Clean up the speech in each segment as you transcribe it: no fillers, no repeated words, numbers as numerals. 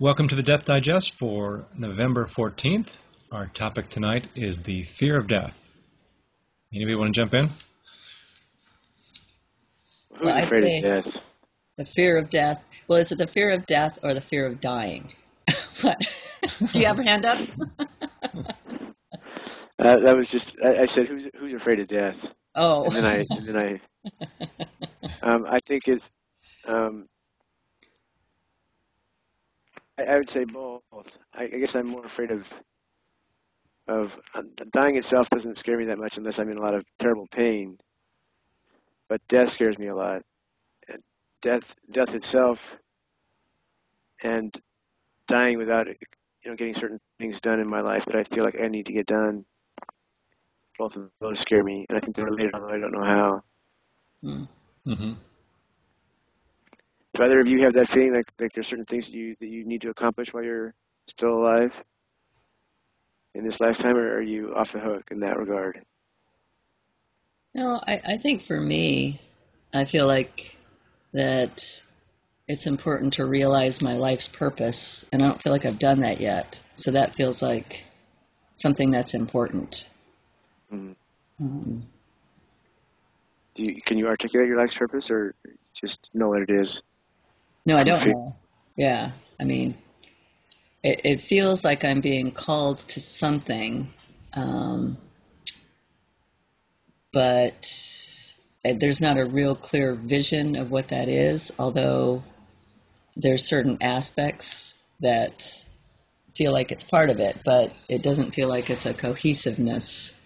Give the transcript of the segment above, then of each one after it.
Welcome to the Death Digest for November 14th. Our topic tonight is the fear of death. Anybody want to jump in? Who's afraid of death? The fear of death. Well, is it the fear of death or the fear of dying? What? Do you have your hand up? That was just. I said, "Who's afraid of death?" Oh. And then I think it's. I would say both. I guess I'm more afraid of dying itself doesn't scare me that much unless I'm in a lot of terrible pain. But death scares me a lot. And death itself, and dying without getting certain things done in my life that I feel like I need to get done. Both of those scare me, and I think they're related, although I don't know how. Mm-hmm. Do either of you have that feeling like there's certain things that you need to accomplish while you're still alive in this lifetime, or are you off the hook in that regard? No, I think for me, I feel like that it's important to realize my life's purpose, and I don't feel like I've done that yet. So that feels like something that's important. Mm-hmm. Can you articulate your life's purpose, or just know what it is? No, I don't know. Yeah, I mean, it feels like I'm being called to something, but there's not a real clear vision of what that is, although there's certain aspects that feel like it's part of it, but it doesn't feel like it's a cohesiveness.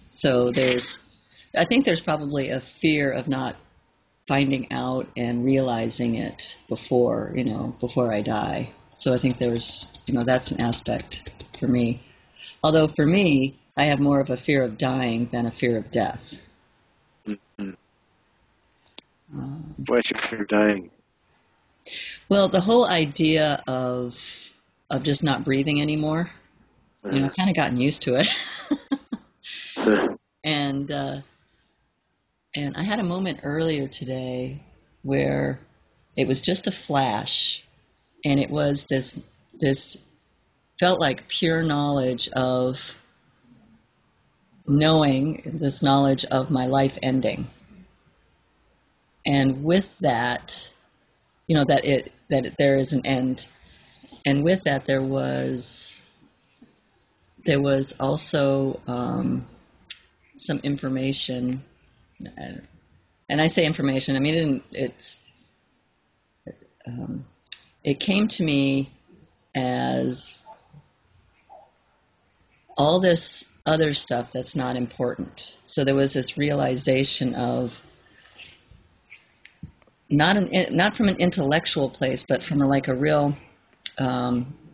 So I think there's probably a fear of not finding out and realizing it before I die. So I think that's an aspect for me. Although for me, I have more of a fear of dying than a fear of death. Mm-hmm. What's your fear of dying? Well, the whole idea of just not breathing anymore, I've kind of gotten used to it. And I had a moment earlier today where it was just a flash, and it was this felt like pure knowledge of this knowledge of my life ending. And with that, that there is an end. And with that, there was also some information. And I say information, I mean, it came to me as all this other stuff that's not important. So there was this realization of not from an intellectual place, but from a real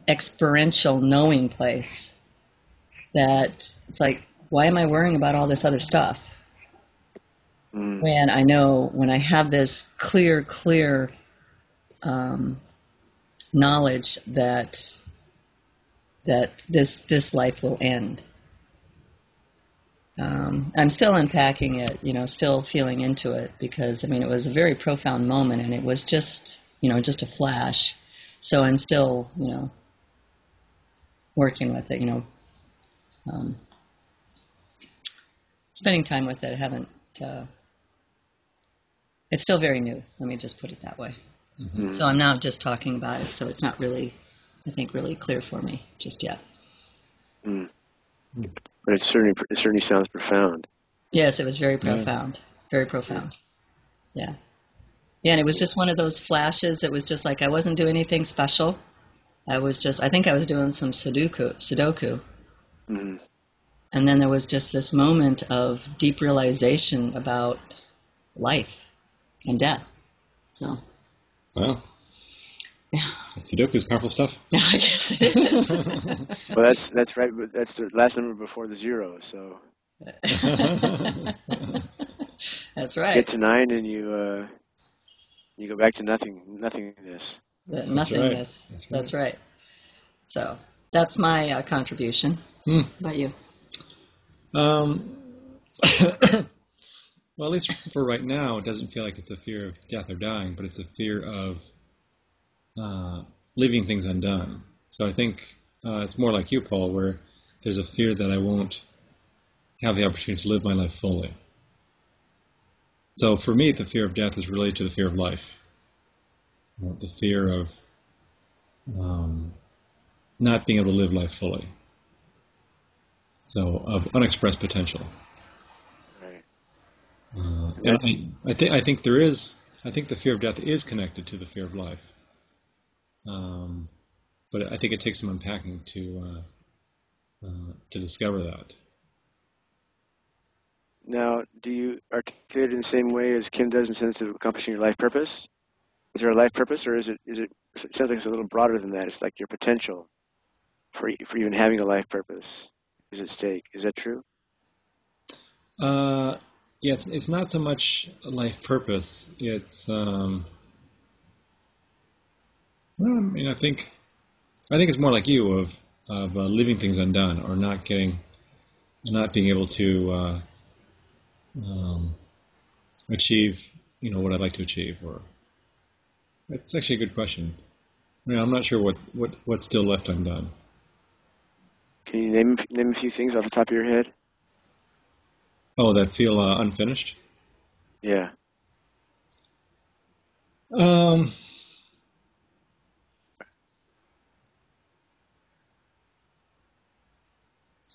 experiential knowing place, that it's like, why am I worrying about all this other stuff? When I have this clear knowledge that this life will end. I'm still unpacking it, still feeling into it, because it was a very profound moment, and it was just a flash. So I'm still working with it, spending time with it. I haven't. It's still very new. Let me just put it that way. Mm-hmm. So I'm now just talking about it, so it's not really, I think, really clear for me just yet. Mm. But it certainly sounds profound. Yes, it was very profound. Very profound. Yeah. Yeah, and it was just one of those flashes. It was just like I wasn't doing anything special. I think I was doing some Sudoku. Mm-hmm. And then there was just this moment of deep realization about life and death. So. Wow. Yeah. Sudoku is powerful stuff. I guess it is. Well, that's right. But that's the last number before the zero. So. That's right. Get to 9 and you go back to nothingness. Nothingness. That's right. So that's my contribution. How about you? Well, at least for right now, it doesn't feel like it's a fear of death or dying, but it's a fear of leaving things undone. So I think it's more like you, Paul, where there's a fear that I won't have the opportunity to live my life fully. So for me, the fear of death is related to the fear of life. The fear of not being able to live life fully. So of unexpressed potential. Right. And I think there is. I think the fear of death is connected to the fear of life. But I think it takes some unpacking to discover that. Now, do you articulate it in the same way as Kim does in the sense of accomplishing your life purpose? Is there a life purpose, or is it? It sounds like it's a little broader than that. It's like your potential for even having a life purpose is at stake. Is that true? Yeah, it's not so much a life purpose. It's well, I mean, I think it's more like you of leaving things undone or not being able to achieve, what I'd like to achieve. Or it's actually a good question. I mean, I'm not sure what's still left undone. Can you name a few things off the top of your head? Oh, that feel unfinished. Yeah.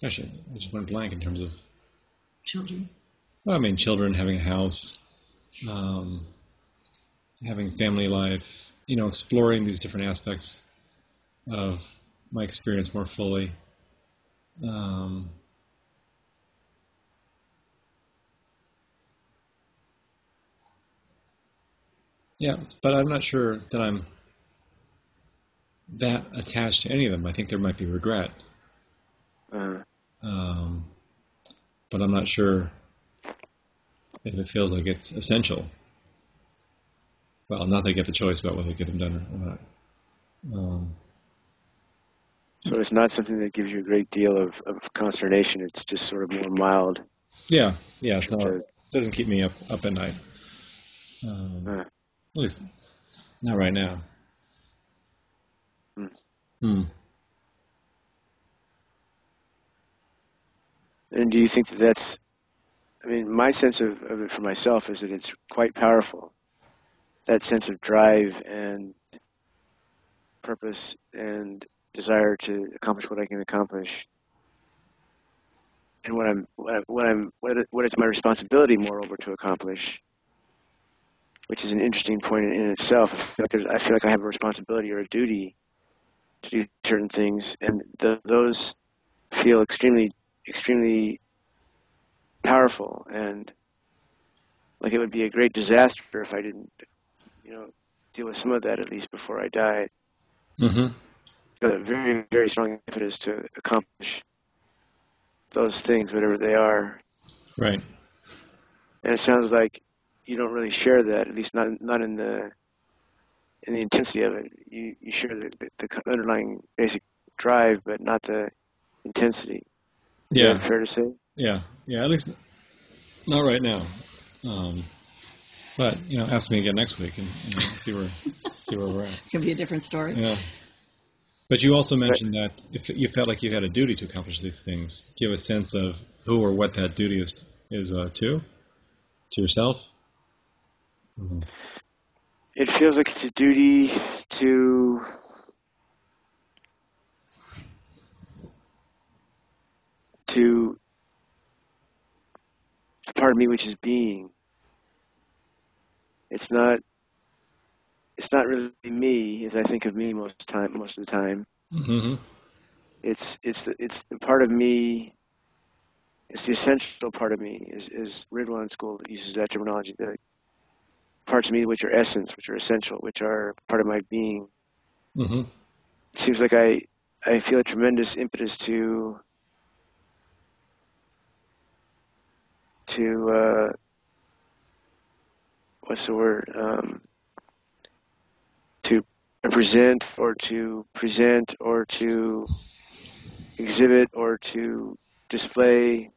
Actually, I just went blank in terms of Children. well, I mean, children, having a house, having family life, exploring these different aspects of my experience more fully. Yeah, but I'm not sure that I'm that attached to any of them. I think there might be regret, Uh, but I'm not sure if it feels like it's essential. Well, not that I get the choice about whether to get them done or not. so it's not something that gives you a great deal of consternation. It's just sort of more mild. Yeah, it's not, it doesn't keep me up at night. At least not right now. Hmm. And do you think that that's, I mean, my sense of it for myself is that it's quite powerful. That sense of drive and purpose and desire to accomplish what I can accomplish. And what it's my responsibility, moreover, to accomplish, which is an interesting point in itself. I feel like I have a responsibility or a duty to do certain things, and those feel extremely, extremely powerful, and like it would be a great disaster if I didn't, deal with some of that at least before I died. Mm-hmm. But a very, very strong impetus to accomplish those things, whatever they are. Right. And it sounds like you don't really share that, at least not in the intensity of it. You share the underlying basic drive, but not the intensity. Is Yeah. that fair to say? Yeah. At least not right now. But ask me again next week and see where we're at. Could be a different story. Yeah. But you also mentioned that if you felt like you had a duty to accomplish these things, do you have a sense of who or what that duty is to yourself? Mm-hmm. It feels like it's a duty to part of me which is being. It's not really me as I think of me most of the time. Mm-hmm. It's the part of me. It's the essential part of me. Is Ridwan school that uses that terminology. The parts of me which are essence, which are essential, which are part of my being. Mm-hmm. It seems like I feel a tremendous impetus to what's the word? To represent or to present or to exhibit or to display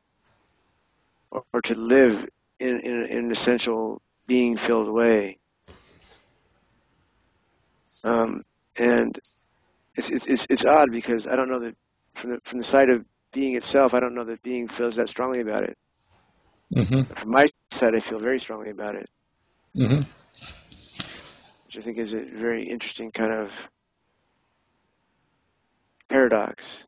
or to live in an essential being filled way. And it's odd because I don't know that from the side of being itself, I don't know that being feels that strongly about it. Mm-hmm. From my side, I feel very strongly about it, Mm-hmm. which I think is a very interesting kind of paradox.